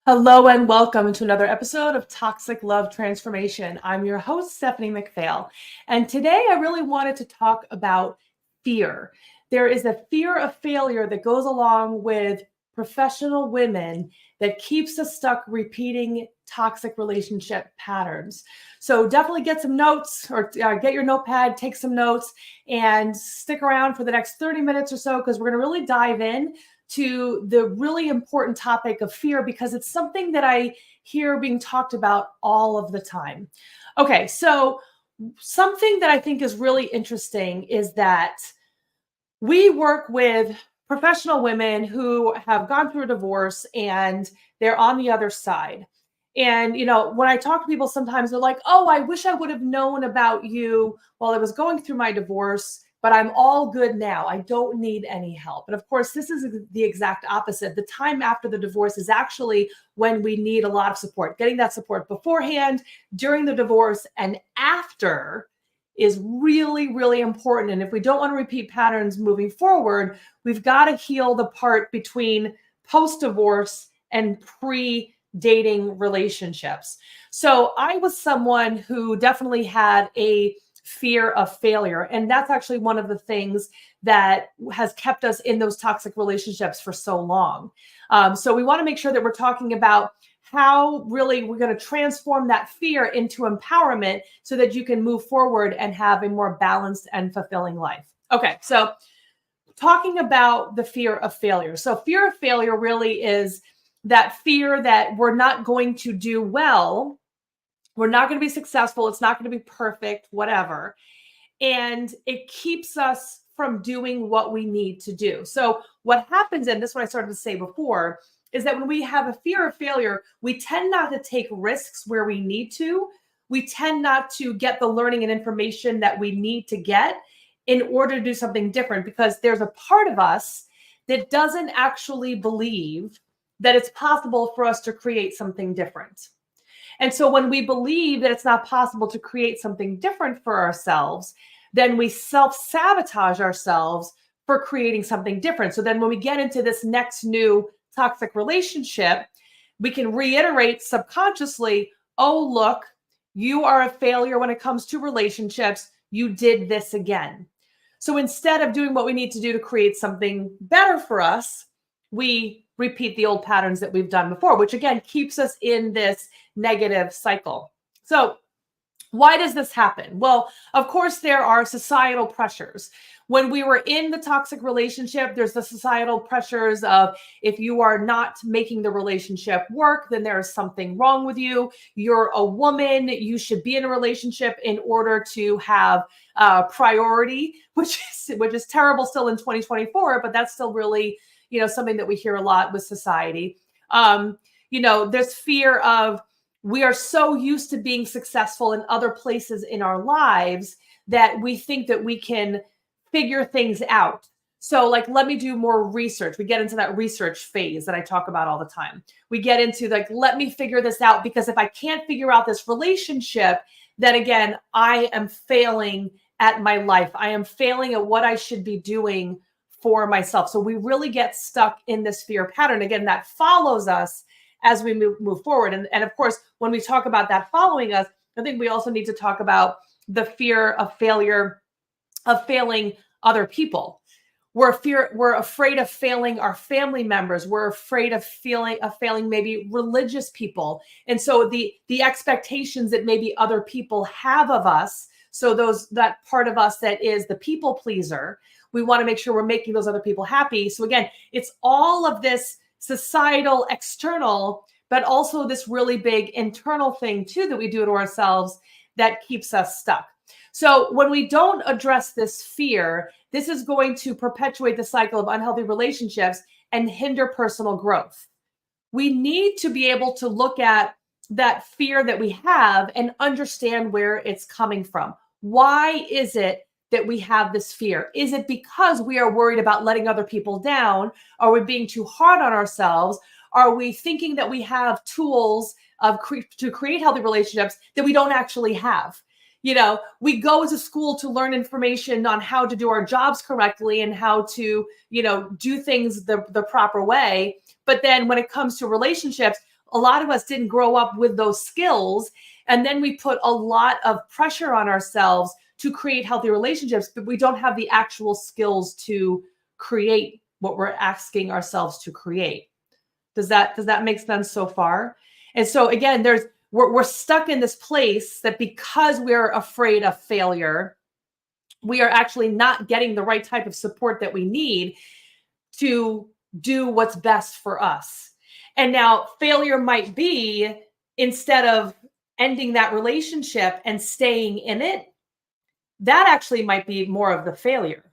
Hello and welcome to another episode of Toxic Love Transformation. I'm your host, Stephanie McPhail. And today I really wanted to talk about fear. There is a fear of failure that goes along with professional women that keeps us stuck repeating toxic relationship patterns. So definitely get some notes or get your notepad, take some notes, and stick around for the next 30 minutes or so because we're going to really dive in to the really important topic of fear because it's something that I hear being talked about all of the time. Okay, so something that I think is really interesting is that we work with professional women who have gone through a divorce and they're on the other side. And, when I talk to people, sometimes they're like, oh, I wish I would have known about you while I was going through my divorce, but I'm all good now. I don't need any help. And of course, this is the exact opposite. The time after the divorce is actually when we need a lot of support. Getting that support beforehand, during the divorce, and after is really, really important. And if we don't want to repeat patterns moving forward, we've got to heal the part between post-divorce and pre-dating relationships. So I was someone who definitely had a fear of failure. And that's actually one of the things that has kept us in those toxic relationships for so long. So we want to make sure that we're talking about how really we're going to transform that fear into empowerment so that you can move forward and have a more balanced and fulfilling life. Okay, so talking about the fear of failure. So fear of failure really is that fear that we're not going to do well, we're not going to be successful, it's not going to be perfect, whatever. And it keeps us from doing what we need to do. So what happens, and this is what I started to say before, is that when we have a fear of failure, we tend not to take risks where we need to. We tend not to get the learning and information that we need to get in order to do something different because there's a part of us that doesn't actually believe that it's possible for us to create something different. And so when we believe that it's not possible to create something different for ourselves, then we self-sabotage ourselves for creating something different. So then when we get into this next new toxic relationship, we can reiterate subconsciously, oh, look, you are a failure when it comes to relationships. You did this again. So instead of doing what we need to do to create something better for us, we repeat the old patterns that we've done before, which again keeps us in this negative cycle. So why does this happen? Well, of course, there are societal pressures. When we were in the toxic relationship, there's the societal pressures of if you are not making the relationship work, then there is something wrong with you. You're a woman. You should be in a relationship in order to have priority, which is terrible still in 2024, but that's still really, something that we hear a lot with society. There's fear of, we are so used to being successful in other places in our lives that we think that we can figure things out. So let me do more research. We get into that research phase that I talk about all the time. We get into let me figure this out because if I can't figure out this relationship, then again, I am failing at my life. I am failing at what I should be doing for myself. So we really get stuck in this fear pattern. Again, that follows us as we move forward. And of course, when we talk about that following us, I think we also need to talk about the fear of failure, of failing other people. We're afraid of failing our family members. We're afraid of failing maybe religious people. And so the expectations that maybe other people have of us, so that part of us that is the people pleaser, we want to make sure we're making those other people happy. So again, it's all of this societal, external, but also this really big internal thing too that we do to ourselves that keeps us stuck. So when we don't address this fear, this is going to perpetuate the cycle of unhealthy relationships and hinder personal growth. We need to be able to look at that fear that we have and understand where it's coming from. Why is it that we have this fear? Is it because we are worried about letting other people down? Are we being too hard on ourselves? Are we thinking that we have tools to create healthy relationships that we don't actually have? We go to school to learn information on how to do our jobs correctly and how to, do things the proper way. But then when it comes to relationships, a lot of us didn't grow up with those skills. And then we put a lot of pressure on ourselves to create healthy relationships, but we don't have the actual skills to create what we're asking ourselves to create. Does that make sense so far? And so again, we're stuck in this place that because we're afraid of failure, we are actually not getting the right type of support that we need to do what's best for us. And now failure might be, instead of ending that relationship and staying in it, that actually might be more of the failure.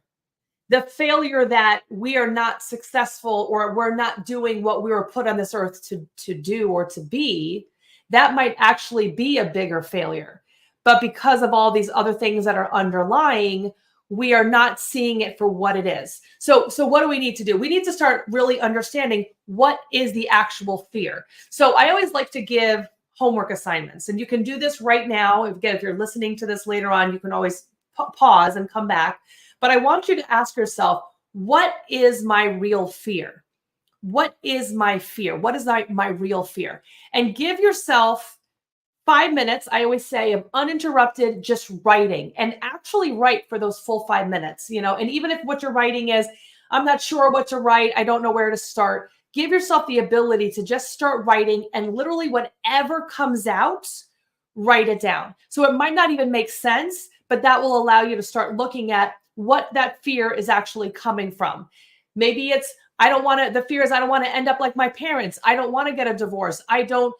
The failure that we are not successful, or we're not doing what we were put on this earth to do or to be, that might actually be a bigger failure. But because of all these other things that are underlying, we are not seeing it for what it is. So what do we need to do? We need to start really understanding what is the actual fear. So I always like to give homework assignments, and you can do this right now. Again, if you're listening to this later on, you can always pause and come back. But I want you to ask yourself, what is my real fear? What is my fear? What is my real fear? And give yourself 5 minutes, I always say, of uninterrupted just writing, and actually write for those full 5 minutes, and even if what you're writing is, I'm not sure what to write, I don't know where to start, give yourself the ability to just start writing, and literally whatever comes out, write it down. So it might not even make sense, but that will allow you to start looking at what that fear is actually coming from. Maybe it's, the fear is, I don't want to end up like my parents. I don't want to get a divorce. I don't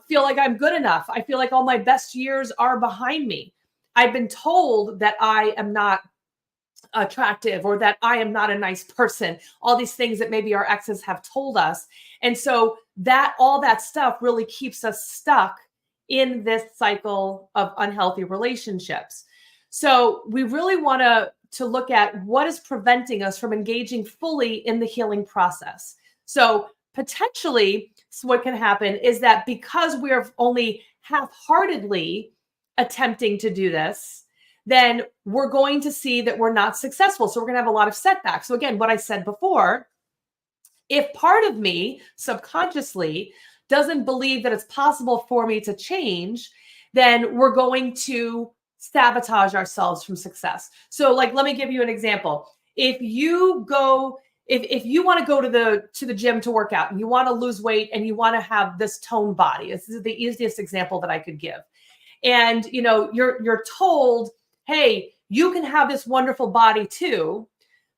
feel like I'm good enough. I feel like all my best years are behind me. I've been told that I am not attractive, or that I am not a nice person. All these things that maybe our exes have told us. And so all that stuff really keeps us stuck in this cycle of unhealthy relationships. So we really want to look at what is preventing us from engaging fully in the healing process. So potentially, what can happen is that because we're only half-heartedly attempting to do this, then we're going to see that we're not successful. So we're going to have a lot of setbacks. So again, what I said before, if part of me subconsciously doesn't believe that it's possible for me to change, then we're going to sabotage ourselves from success. So let me give you an example. If you want to go to the gym to work out, and you want to lose weight, and you want to have this toned body, this is the easiest example that I could give. And you're told, hey, you can have this wonderful body too.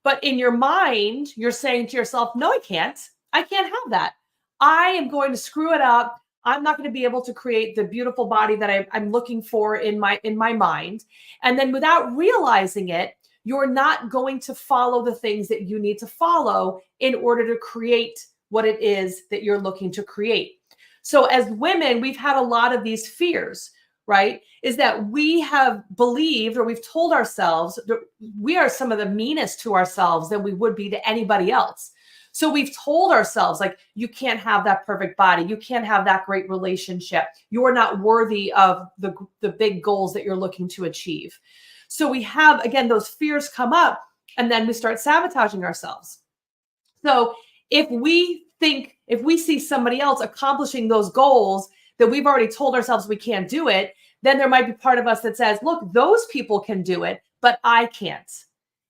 But in your mind, you're saying to yourself, no, I can't have that. I am going to screw it up. I'm not going to be able to create the beautiful body that I'm looking for in my mind. And then without realizing it, you're not going to follow the things that you need to follow in order to create what it is that you're looking to create. So as women, we've had a lot of these fears, right? Is that we have believed, or we've told ourselves that we are some of the meanest to ourselves than we would be to anybody else. So we've told ourselves, you can't have that perfect body. You can't have that great relationship. You're not worthy of the big goals that you're looking to achieve. So we have, again, those fears come up, and then we start sabotaging ourselves. So if we see somebody else accomplishing those goals that we've already told ourselves we can't do it, then there might be part of us that says, look, those people can do it, but I can't.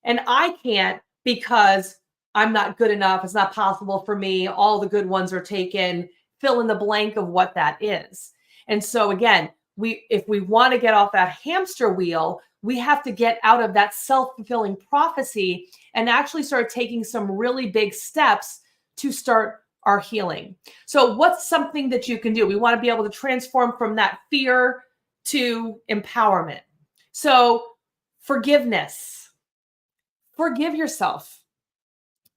And I can't because I'm not good enough. It's not possible for me. All the good ones are taken. Fill in the blank of what that is. And so again, if we want to get off that hamster wheel, we have to get out of that self-fulfilling prophecy and actually start taking some really big steps to start our healing. So what's something that you can do? We want to be able to transform from that fear to empowerment. So forgiveness. Forgive yourself.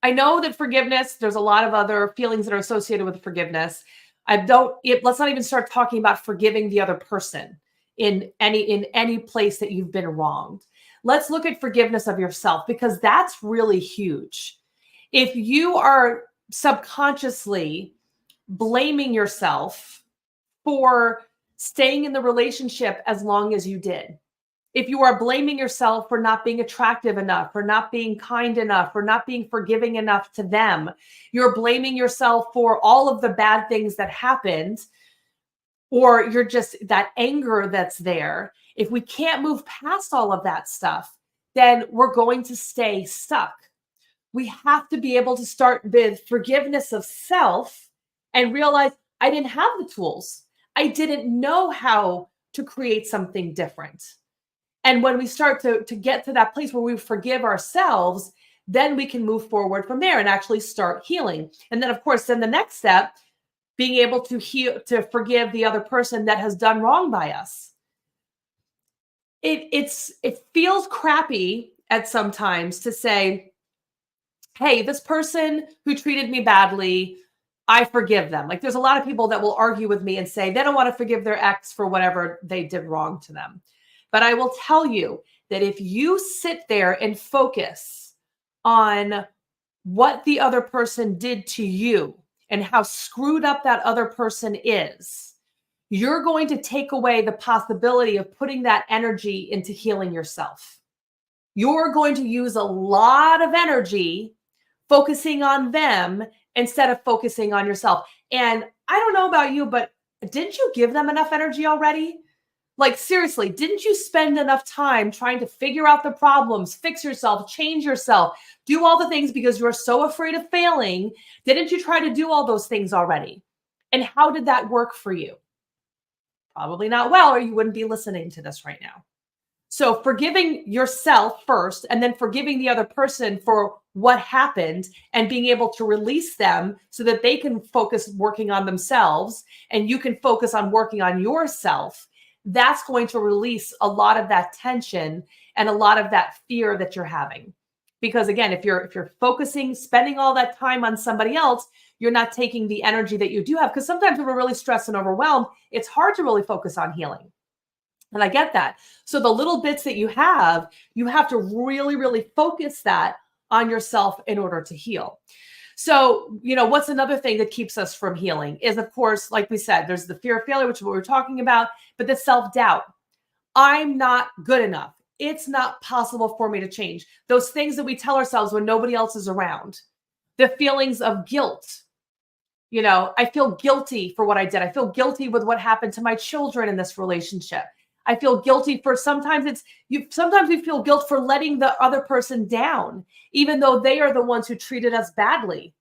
I know that forgiveness, there's a lot of other feelings that are associated with forgiveness. Let's not even start talking about forgiving the other person in any place that you've been wronged. Let's look at forgiveness of yourself, because that's really huge. If you are subconsciously blaming yourself for staying in the relationship as long as you did, If you are blaming yourself for not being attractive enough, for not being kind enough, for not being forgiving enough to them, you're blaming yourself for all of the bad things that happened, or you're just that anger that's there. If we can't move past all of that stuff, then we're going to stay stuck. We have to be able to start with forgiveness of self and realize I didn't have the tools. I didn't know how to create something different. And when we start to get to that place where we forgive ourselves, then we can move forward from there and actually start healing. And then, of course, then the next step, being able to heal, to forgive the other person that has done wrong by us. It feels crappy at sometimes to say, hey, this person who treated me badly, I forgive them. Like there's a lot of people that will argue with me and say they don't want to forgive their ex for whatever they did wrong to them. But I will tell you that if you sit there and focus on what the other person did to you and how screwed up that other person is, you're going to take away the possibility of putting that energy into healing yourself. You're going to use a lot of energy focusing on them instead of focusing on yourself. And I don't know about you, but didn't you give them enough energy already? Like, seriously, didn't you spend enough time trying to figure out the problems, fix yourself, change yourself, do all the things because you're so afraid of failing? Didn't you try to do all those things already? And how did that work for you? Probably not well, or you wouldn't be listening to this right now. So forgiving yourself first, and then forgiving the other person for what happened and being able to release them so that they can focus working on themselves and you can focus on working on yourself. That's going to release a lot of that tension and a lot of that fear that you're having. Because again, if you're focusing, spending all that time on somebody else, you're not taking the energy that you do have. Because sometimes when we're really stressed and overwhelmed, it's hard to really focus on healing. And I get that. So the little bits that you have to really, really focus that on yourself in order to heal. So, what's another thing that keeps us from healing is, of course, like we said, there's the fear of failure, which is what we're talking about, but the self-doubt. I'm not good enough. It's not possible for me to change. Those things that we tell ourselves when nobody else is around. The feelings of guilt. I feel guilty for what I did. I feel guilty with what happened to my children in this relationship. I feel guilty for sometimes we feel guilt for letting the other person down, even though they are the ones who treated us badly.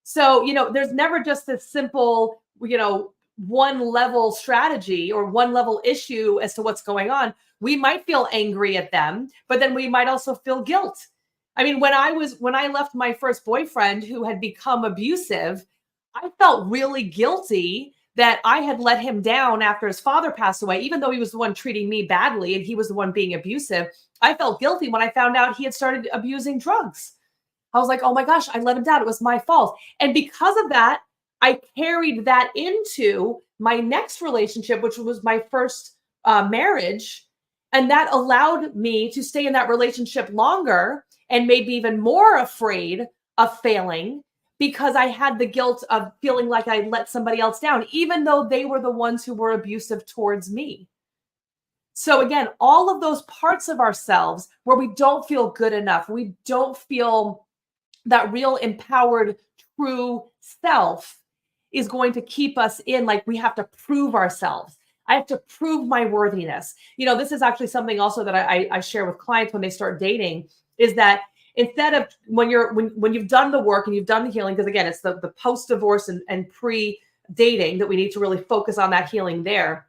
So, there's never just this simple, one level strategy or one level issue as to what's going on. We might feel angry at them, but then we might also feel guilt. I mean, when I left my first boyfriend who had become abusive, I felt really guilty that I had let him down after his father passed away, even though he was the one treating me badly and he was the one being abusive. I felt guilty when I found out he had started abusing drugs. I was like, oh my gosh, I let him down. It was my fault. And because of that, I carried that into my next relationship, which was my first marriage. And that allowed me to stay in that relationship longer and made me even more afraid of failing, because I had the guilt of feeling like I let somebody else down, even though they were the ones who were abusive towards me. So again, all of those parts of ourselves where we don't feel good enough, we don't feel that real empowered, true self, is going to keep us in, like, we have to prove ourselves. I have to prove my worthiness. This is actually something also that I share with clients when they start dating, is that instead of when you've done the work and you've done the healing, because again, it's the post-divorce and pre-dating that we need to really focus on that healing there.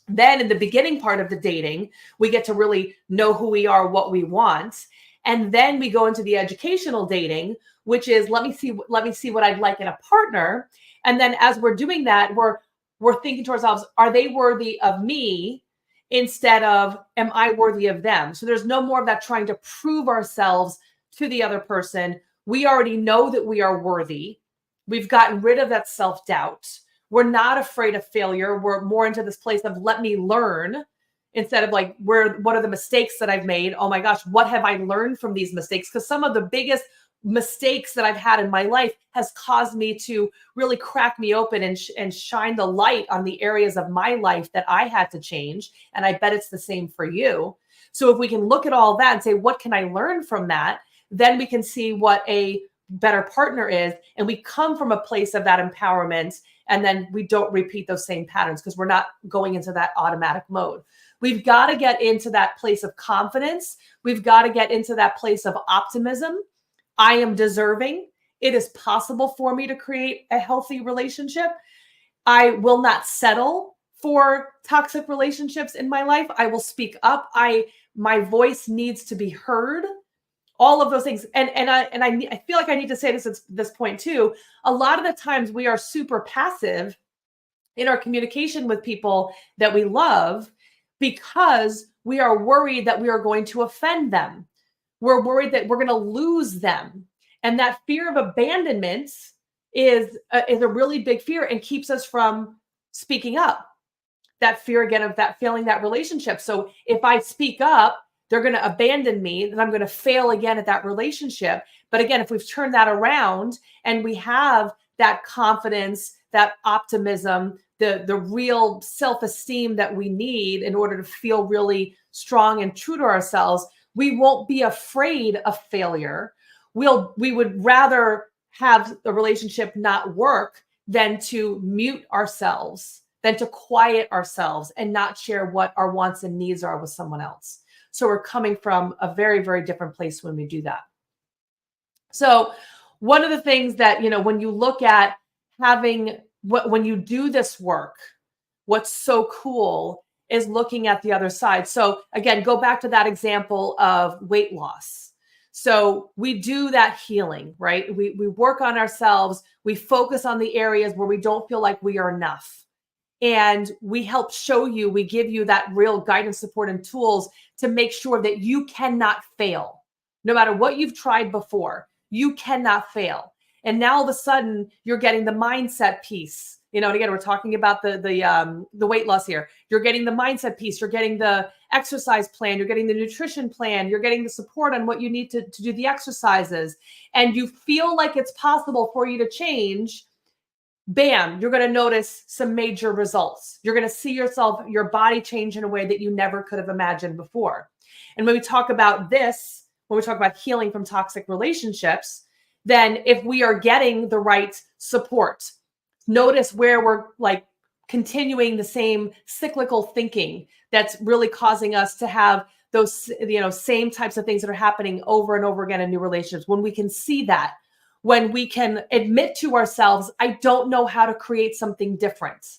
Then in the beginning part of the dating, we get to really know who we are, what we want. And then we go into the educational dating, which is let me see what I'd like in a partner. And then as we're doing that, we're thinking to ourselves, are they worthy of me? Instead of, am I worthy of them? So there's no more of that trying to prove ourselves to the other person. We already know that we are worthy. We've gotten rid of that self-doubt. We're not afraid of failure. We're more into this place of let me learn, instead of like, what are the mistakes that I've made? Oh my gosh, what have I learned from these mistakes? Because some of the biggest mistakes that I've had in my life has caused me to really crack me open and shine the light on the areas of my life that I had to change. And I bet it's the same for you. So if we can look at all that and say, what can I learn from that? Then we can see what a better partner is. And we come from a place of that empowerment. And then we don't repeat those same patterns because we're not going into that automatic mode. We've got to get into that place of confidence. We've got to get into that place of optimism. I am deserving. It is possible for me to create a healthy relationship. I will not settle for toxic relationships in my life. I will speak up. My voice needs to be heard. All of those things. And I feel like I need to say this at this point too. A lot of the times we are super passive in our communication with people that we love because we are worried that we are going to offend them. We're worried that we're going to lose them. And that fear of abandonment is a really big fear and keeps us from speaking up. That fear again of that failing that relationship. So if I speak up, they're going to abandon me, then I'm going to fail again at that relationship. But again, if we've turned that around and we have that confidence, that optimism, the real self-esteem that we need in order to feel really strong and true to ourselves, we won't be afraid of failure. We would rather have the relationship not work than to mute ourselves, than to quiet ourselves and not share what our wants and needs are with someone else. So we're coming from a very, very different place when we do that. So one of the things that, when you look at when you do this work, what's so cool is looking at the other side. So again, go back to that example of weight loss. So we do that healing, right? We work on ourselves. We focus on the areas where we don't feel like we are enough. And we help show you, we give you that real guidance, support, and tools to make sure that you cannot fail. No matter what you've tried before, you cannot fail. And now all of a sudden you're getting the mindset piece. And again, we're talking about the weight loss here. You're getting the mindset piece. You're getting the exercise plan. You're getting the nutrition plan. You're getting the support on what you need to do the exercises. And you feel like it's possible for you to change. Bam, you're going to notice some major results. You're going to see your body change in a way that you never could have imagined before. And when we talk about this, when we talk about healing from toxic relationships, then if we are getting the right support, notice where we're like continuing the same cyclical thinking that's really causing us to have those, same types of things that are happening over and over again in new relationships. When we can see that, when we can admit to ourselves, I don't know how to create something different.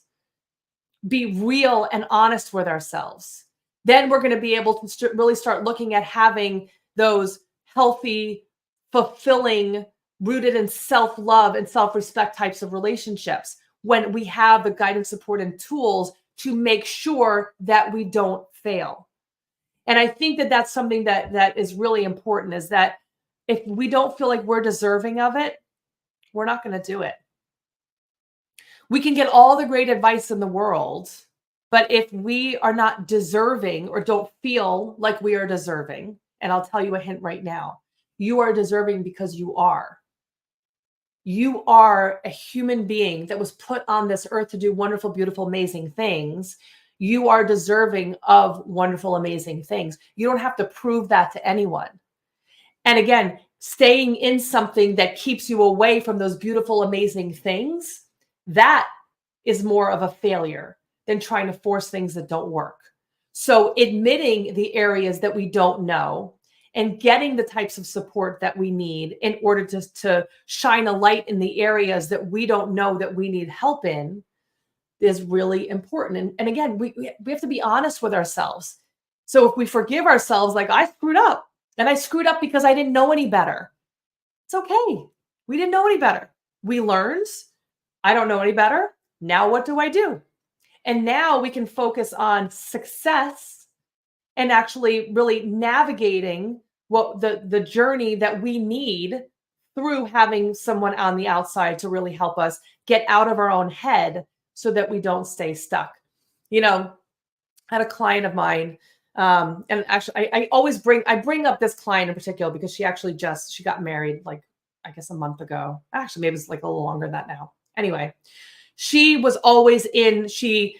Be real and honest with ourselves. Then we're going to be able to really start looking at having those healthy, fulfilling, rooted in self-love and self-respect types of relationships when we have the guidance, support, and tools to make sure that we don't fail. And I think that that's something that is really important, is that if we don't feel like we're deserving of it, we're not going to do it. We can get all the great advice in the world, but if we are not deserving or don't feel like we are deserving, and I'll tell you a hint right now, you are deserving because you are. You are a human being that was put on this earth to do wonderful, beautiful, amazing things. You are deserving of wonderful, amazing things. You don't have to prove that to anyone. And again, staying in something that keeps you away from those beautiful, amazing things, that is more of a failure than trying to force things that don't work. So admitting the areas that we don't know and getting the types of support that we need in order to shine a light in the areas that we don't know that we need help in is really important. And again, we have to be honest with ourselves. So if we forgive ourselves, like I screwed up, and I screwed up because I didn't know any better. It's okay. We didn't know any better. We learned. I don't know any better. Now what do I do? And now we can focus on success and actually really navigating what the journey that we need through having someone on the outside to really help us get out of our own head so that we don't stay stuck. I had a client of mine. And actually, I bring up this client in particular because she got married like I guess a month ago. Actually, maybe it's like a little longer than that now. Anyway, she was always she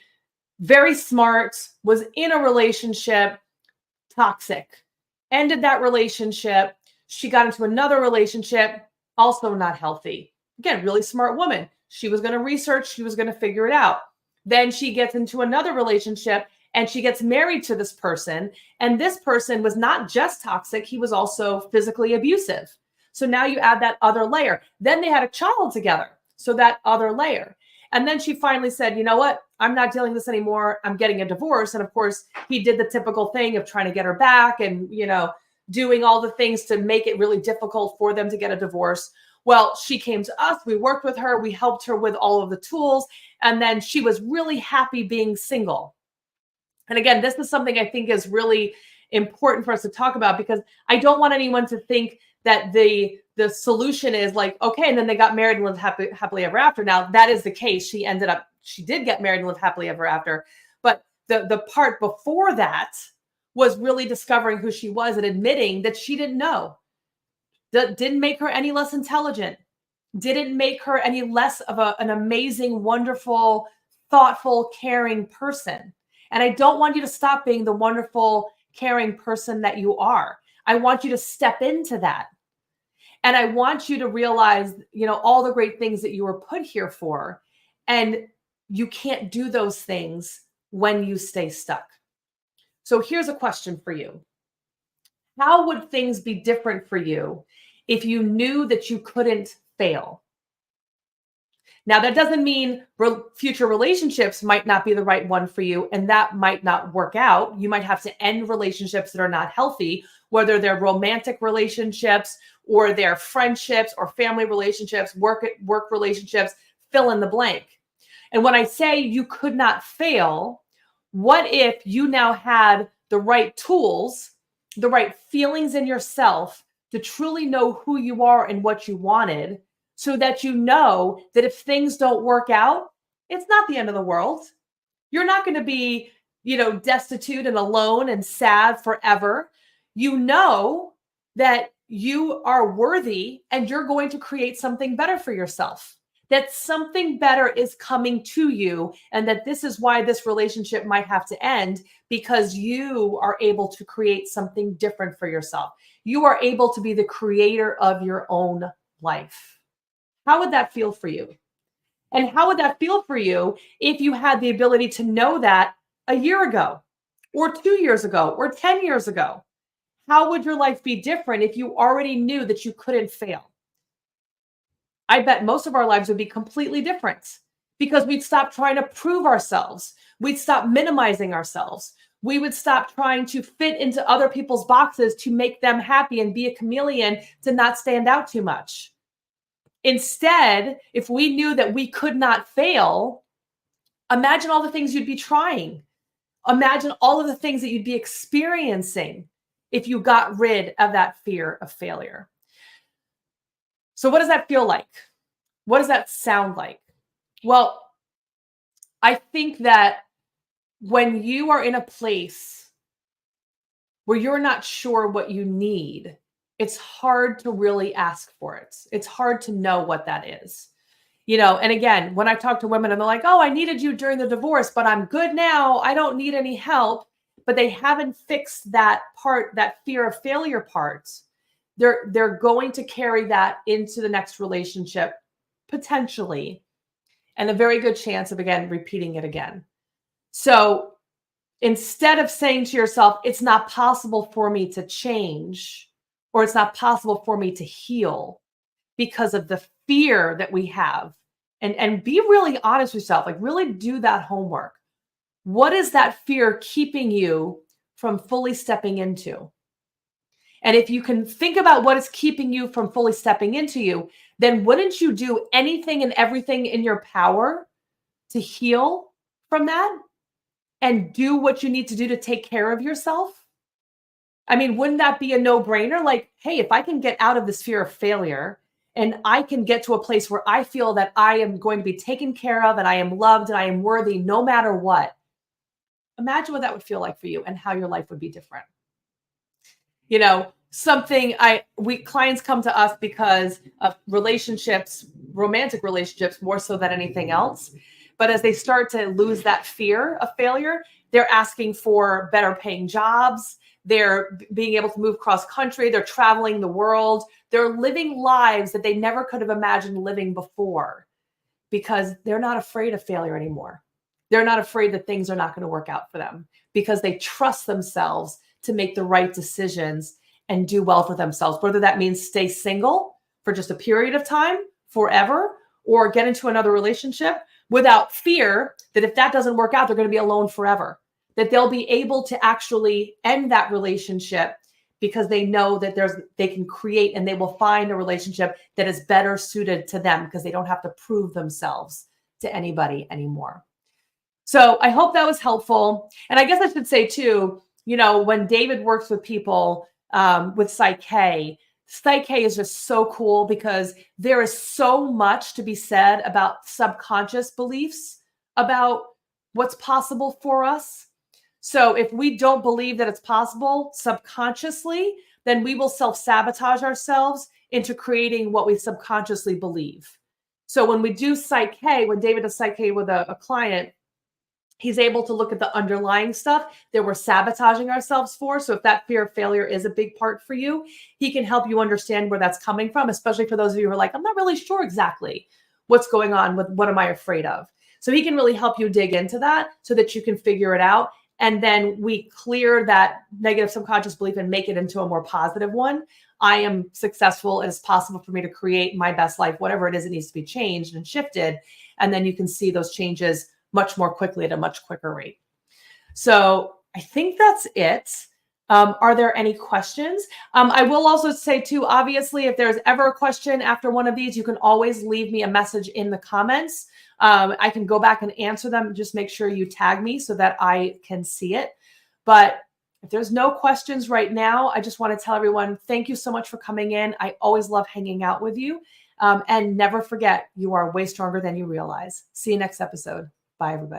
very smart, was in a relationship, toxic, ended that relationship. She got into another relationship, also not healthy. Again, really smart woman. She was going to research, she was going to figure it out. Then she gets into another relationship and she gets married to this person. And this person was not just toxic, he was also physically abusive. So now you add that other layer. Then they had a child together. So that other layer. And then she finally said, you know what? I'm not dealing with this anymore. I'm getting a divorce. And of course, he did the typical thing of trying to get her back and, doing all the things to make it really difficult for them to get a divorce. Well, she came to us. We worked with her. We helped her with all of the tools. And then she was really happy being single. And again, this is something I think is really important for us to talk about, because I don't want anyone to think that the solution is like, okay, and then they got married and lived happily ever after. Now, that is the case. She did get married and live happily ever after. But the part before that was really discovering who she was and admitting that she didn't know. That didn't make her any less intelligent, didn't make her any less of an amazing, wonderful, thoughtful, caring person. And I don't want you to stop being the wonderful, caring person that you are. I want you to step into that. And I want you to realize, all the great things that you were put here for. And you can't do those things when you stay stuck. So here's a question for you. How would things be different for you if you knew that you couldn't fail? Now, that doesn't mean future relationships might not be the right one for you, and that might not work out. You might have to end relationships that are not healthy, whether they're romantic relationships or they're friendships or family relationships, work relationships, fill in the blank. And when I say you could not fail, what if you now had the right tools, the right feelings in yourself to truly know who you are and what you wanted, so that you know that if things don't work out, it's not the end of the world. You're not going to be, destitute and alone and sad forever. You know that you are worthy and you're going to create something better for yourself, that something better is coming to you, and that this is why this relationship might have to end, because you are able to create something different for yourself. You are able to be the creator of your own life. How would that feel for you? And how would that feel for you if you had the ability to know that a year ago, or 2 years ago, or 10 years ago? How would your life be different if you already knew that you couldn't fail? I bet most of our lives would be completely different, because we'd stop trying to prove ourselves. We'd stop minimizing ourselves. We would stop trying to fit into other people's boxes to make them happy and be a chameleon to not stand out too much. Instead, if we knew that we could not fail, imagine all the things you'd be trying. Imagine all of the things that you'd be experiencing if you got rid of that fear of failure. So what does that feel like? What does that sound like? Well, I think that when you are in a place where you're not sure what you need, it's hard to really ask for it. It's hard to know what that is. And again, when I talk to women and they're like, oh, I needed you during the divorce, but I'm good now. I don't need any help. But they haven't fixed that part, that fear of failure part. They're going to carry that into the next relationship, potentially, and a very good chance of, again, repeating it again. So instead of saying to yourself, it's not possible for me to change, or it's not possible for me to heal because of the fear that we have, and be really honest with yourself, like really do that homework. What is that fear keeping you from fully stepping into? And if you can think about what is keeping you from fully stepping into you, then wouldn't you do anything and everything in your power to heal from that and do what you need to do to take care of yourself? I mean, wouldn't that be a no-brainer? Like, hey, if I can get out of this fear of failure and I can get to a place where I feel that I am going to be taken care of and I am loved and I am worthy no matter what, imagine what that would feel like for you and how your life would be different. something clients come to us because of relationships, romantic relationships, more so than anything else. But as they start to lose that fear of failure, they're asking for better paying jobs. They're being able to move cross country. They're traveling the world. They're living lives that they never could have imagined living before because they're not afraid of failure anymore. They're not afraid that things are not going to work out for them because they trust themselves to make the right decisions and do well for themselves, whether that means stay single for just a period of time, forever, or get into another relationship without fear that if that doesn't work out, they're going to be alone forever, that they'll be able to actually end that relationship because they know that they can create and they will find a relationship that is better suited to them because they don't have to prove themselves to anybody anymore. So I hope that was helpful. And I guess I should say too, when David works with people with Psyche is just so cool because there is so much to be said about subconscious beliefs about what's possible for us. So if we don't believe that it's possible subconsciously, then we will self-sabotage ourselves into creating what we subconsciously believe. So when we do Psyche, when David does Psyche with a client, he's able to look at the underlying stuff that we're sabotaging ourselves for. So if that fear of failure is a big part for you, he can help you understand where that's coming from, especially for those of you who are like, I'm not really sure exactly what's going on with what am I afraid of. So he can really help you dig into that so that you can figure it out. And then we clear that negative subconscious belief and make it into a more positive one. I am successful. It is possible for me to create my best life, whatever it is, it needs to be changed and shifted. And then you can see those changes much more quickly at a much quicker rate. So I think that's it. Are there any questions? I will also say too, obviously, if there's ever a question after one of these, you can always leave me a message in the comments. I can go back and answer them. Just make sure you tag me so that I can see it. But if there's no questions right now, I just want to tell everyone, thank you so much for coming in. I always love hanging out with you. And never forget, you are way stronger than you realize. See you next episode. Bye, everybody.